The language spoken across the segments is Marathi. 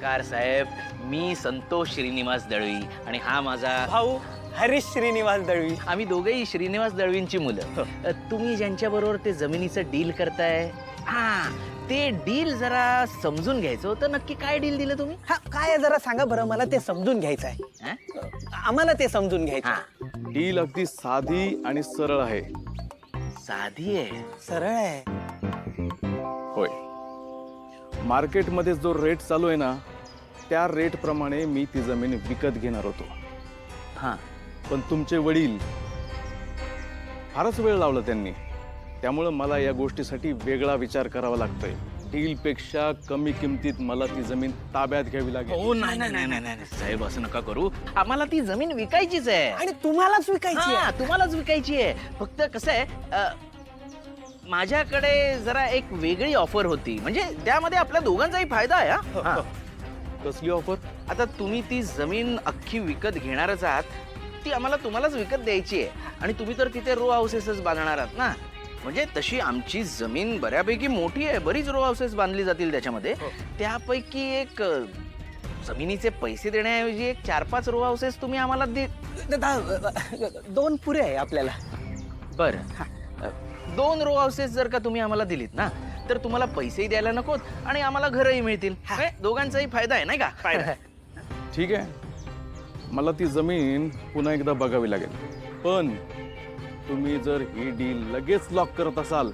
नमस्कार साहेब, मी संतोष श्रीनिवास दळवी आणि हा माझा भाऊ हरीश श्रीनिवास दळवी. आम्ही दोघेही श्रीनिवास दळवींची मुलं. तुम्ही ज्यांच्याबरोबर ते जमिनीचं डील करताय, हा ते डील जरा समजून घ्यायचं होतं. नक्की काय डील दिलं तुम्ही? हा काय आहे जरा सांगा बरं, मला ते समजून घ्यायचं आहे. हा? आम्हाला ते समजून घ्यायचं हा, आहे. डील अगदी साधी आणि सरळ आहे. साधी आहे. सरळ आहे. होय, मार्केटमध्ये जो रेट चालू आहे ना, त्या रेट प्रमाणे मी ती जमीन विकत घेणार होतो. हा, पण तुमचे वडील फारच वेळ लावला त्यांनी, त्यामुळं मला या गोष्टीसाठी वेगळा विचार करावा लागतोय. डील पेक्षा कमी किमतीत मला ती जमीन ताब्यात घ्यावी लागेल. हो नाही नाही नाही नाही साहेब, असं नका करू. आम्हाला ती जमीन विकायचीच आहे. आणि तुम्हालाच विकायची हा, आहे. तुम्हालाच विकायची आहे. फक्त कसं आहे, माझ्याकडे जरा एक वेगळी ऑफर होती, म्हणजे त्यामध्ये आपल्या दोघांचाही फायदा आहे. हा. कसली ऑफर? आता तुम्ही ती जमीन अख्खी विकत घेणारच आहात, ती आम्हाला तुम्हालाच विकत द्यायची आहे. आणि तुम्ही तर तिथे रो हाऊसेसच बांधणार आहात ना. म्हणजे तशी आमची जमीन बऱ्यापैकी मोठी आहे, बरीच रो हाऊसेस बांधली जातील त्याच्यामध्ये. त्यापैकी एक जमिनीचे पैसे देण्याऐवजी एक 4-5 रो हाऊसेस तुम्ही आम्हाला दोन पुरे आहे आपल्याला. बरं, 2 रो हाऊसेस जर का तुम्ही आम्हाला दिलीत ना, तर तुम्हाला पैसेही द्यायला नकोत आणि आम्हाला घरही मिळतील. काय, दोघांचाही फायदा आहे नाही का? फायदा. ठीक आहे, मला ती जमीन पुन्हा एकदा बघावी लागेल. पण तुम्ही जर ही डील लगेच लॉक करत असाल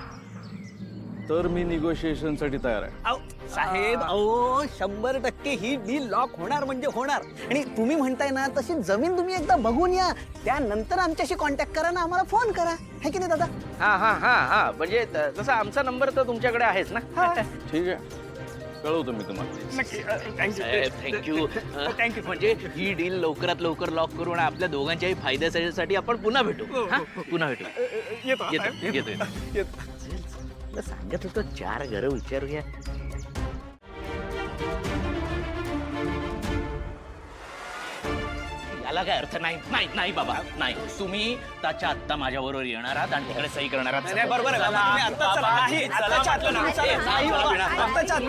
तर मी निगोशिएशनसाठी तयार आहे. अहो, साहेब, अहो 100% ही डील लॉक होणार म्हणजे होणार. आणि तुम्ही म्हणताय ना, तशी जमीन तुम्ही एकदा बघून या, त्यानंतर आमच्याशी कॉन्टॅक्ट करा ना, आम्हाला फोन करा, है की नाही दादा? हा हा हा हा, म्हणजे तसा आमचा नंबर तर तुमच्याकडे आहेच ना. ठीक आहे, कळवतो मी तुम्हाला. थँक्यू. थँक्यू. म्हणजे ही डील लवकरात लवकर लॉक करून आपल्या दोघांच्याही फायद्यासाठी आपण पुन्हा भेटू. हा? पुन्हा भेटू. येतो. चल, सांगत होतो 4 घरं विचारूया. याला काय अर्थ नाही. नाही नाही बाबा, नाही. तुम्ही त्याच्या आत्ता माझ्याबरोबर येणार आहात आणि तिकडे सही करणार आहात. नाही, बरोबर आहे बाबा. तुम्ही आत्ताच चला. नाही, आत्ताच्या आतलं नाही. नाही बाबा, आत्ताच्या आतलं.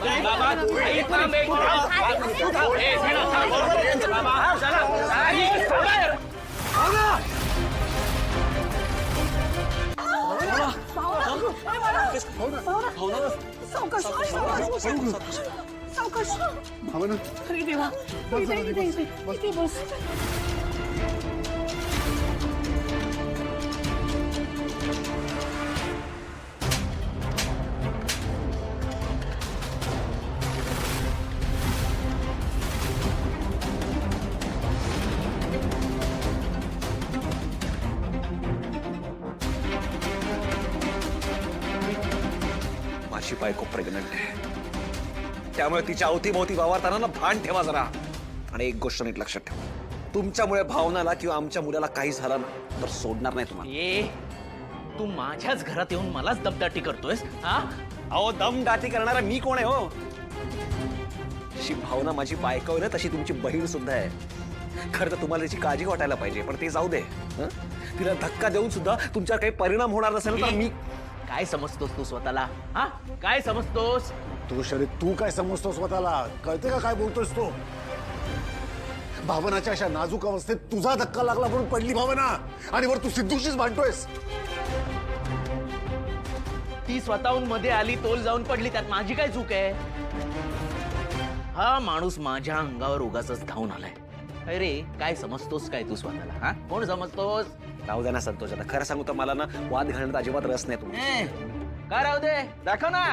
नाही बाबा, एक थांब, एक थांब. ए, वीणा, थांब. बाबा, चला. नाही, थांबा. अरे देवा, इथे बस. माझी बायको प्रेग्नंट आहे, त्यामुळे तिच्या अवतीभोवती वावरताना ना भान ठेवा जरा. आणि एक गोष्ट नीट लक्षात ठेवा, तुमच्यामुळे भावनाला किंवा आमच्या मुलाला काही झालं ना तर सोडणार नाही तुम्हाला. ए, तू माझ्याच घरात येऊन मलाच दमदाटी करतोयस? हा? अहो, दमदाटी करणारा मी कोण आहे हो? जशी भावना माझी बायको आहे ना, तशी तुमची बहीण सुद्धा आहे. खरं तर तुम्हाला त्याची काळजी वाटायला पाहिजे, पण ते जाऊ दे. हं? तिला धक्का देऊन सुद्धा तुमच्यावर काही परिणाम होणार नसेल तर मी काय समजतोस तू स्वतःला? हा, काय समजतोस? तू शरीर, तू काय समजतो स्वतःला? कळते का काय बोलतोस तू? भावनाच्या अशा नाजूक अवस्थेत तुझा धक्का लागला म्हणून पडली भावना, आणि वर तू सिद्धूशीच भांडतोयस. ती स्वतःहून मध्ये आली, तोल जाऊन पडली, त्यात माझी काय चूक आहे? हा माणूस माझ्या अंगावर उगाचच धावून आलाय. अरे, काय समजतोस काय तू स्वतःला? हा, कोण समजतोस? राहू द्या ना संतोष. आता खरं सांगू तर मला ना वाद घालण्यात अजिबात रस नाही तुम्ही. काय राहू दे? दाखव ना,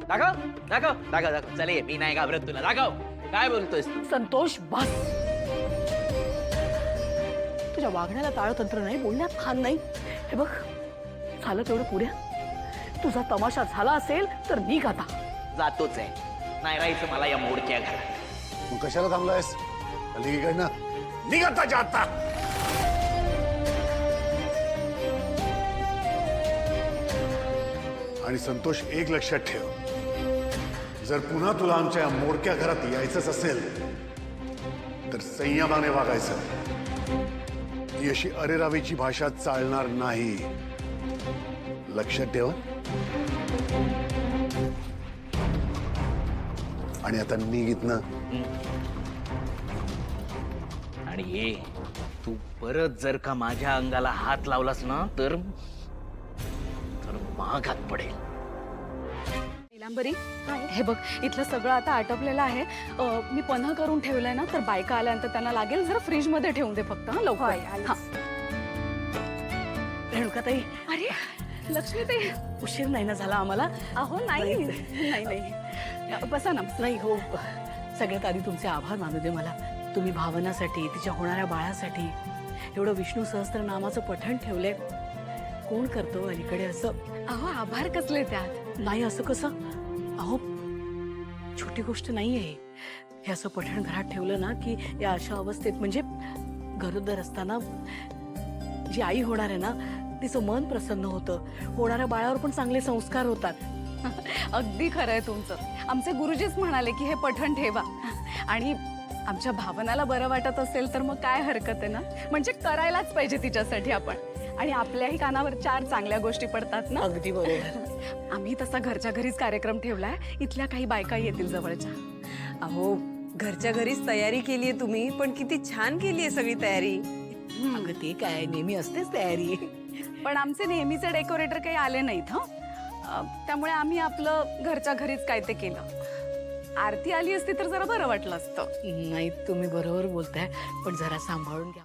दाखव दाखव दाखव दाखव. चल ये, मी नाही घाबरत तुला. दाखव, काय बोलतोयस तू? संतोष, बस. तुझ्या वागण्याला ताळतंत्र नाही, बोलण्यात खान नाही. हे बघ, झालं तेवढं पुऱ्या. तुझा तमाशा झाला असेल तर निघ आता. जातोच आहे, नाही राहायचं मला या मोडक्या घरात. मग कशाला थांबलायस? इकडनं निघत ताच्या आता. आणि संतोष, एक लक्षात ठेव, जर पुन्हा तुला आमच्या या मोडक्या घरात यायचंच असेल तर संयमाने वागायचं. ही अशी अरेरावीची भाषा चालणार नाही, लक्षात ठेव. आणि आता निघ इथनं. आणि ये तू परत जर का माझ्या अंगाला हात लावलास ना तर माघात पडेल. नीलांबरी, हे बघ इथलं सगळं आता आटोपलेलं आहे. मी पन्हा करून ठेवलंय ना, तर बायका आल्यानंतर त्यांना लागेल जरा फ्रीज मध्ये ठेवून दे फक्त. हा लवकर. हा. रेणुकाताई, अरे लक्ष्मीताई, उशीर नाही ना झाला आम्हाला? अहो नाही नाही नाही, बसा ना. नाही हो, सगळ्यात आधी तुमचे आभार मानू दे मला. तुम्ही भावनासाठी, तिच्या होणाऱ्या बाळासाठी एवढं विष्णू सहस्त्रनामाचं पठण ठेवलंय. कोण करतो अलीकडे असं? अहो आभार कसले त्यात? नाही असं कसं? अहो छोटी गोष्ट नाहीये हे असं पठण घरात ठेवलं ना की या अशा अवस्थेत, म्हणजे गरोदर असताना जी आई होणार आहे ना तिचं मन प्रसन्न होतं, होणाऱ्या बाळावर पण चांगले संस्कार होतात. अगदी खरं आहे तुमचं. आमचे गुरुजीच म्हणाले की हे पठण ठेवा, आणि आमच्या भावनाला बरं वाटत असेल तर मग काय हरकत आहे ना, म्हणजे करायलाच पाहिजे तिच्यासाठी आपण, आणि आपल्याही कानावर 4 चांगल्या गोष्टी पडतात ना. अगदी बरोबर. आम्ही तसा घरच्या घरीच कार्यक्रम ठेवलाय. इथल्या काही बायका येतील जवळच्या. अहो घरच्या घरीच तयारी केलीये तुम्ही, पण किती छान केलीये सगळी तयारी. अगं ते काय, नेहमी असतेच तयारी. पण आमचे नेहमीचे डेकोरेटर काही आले नाहीत. त्यामुळे आम्ही आपलं घरच्या घरीच काय ते केलं. आरती आली असती तर जरा बरं वाटलं असतं. नाही तुम्ही बरोबर बोलताय, पण जरा सांभाळून घ्या.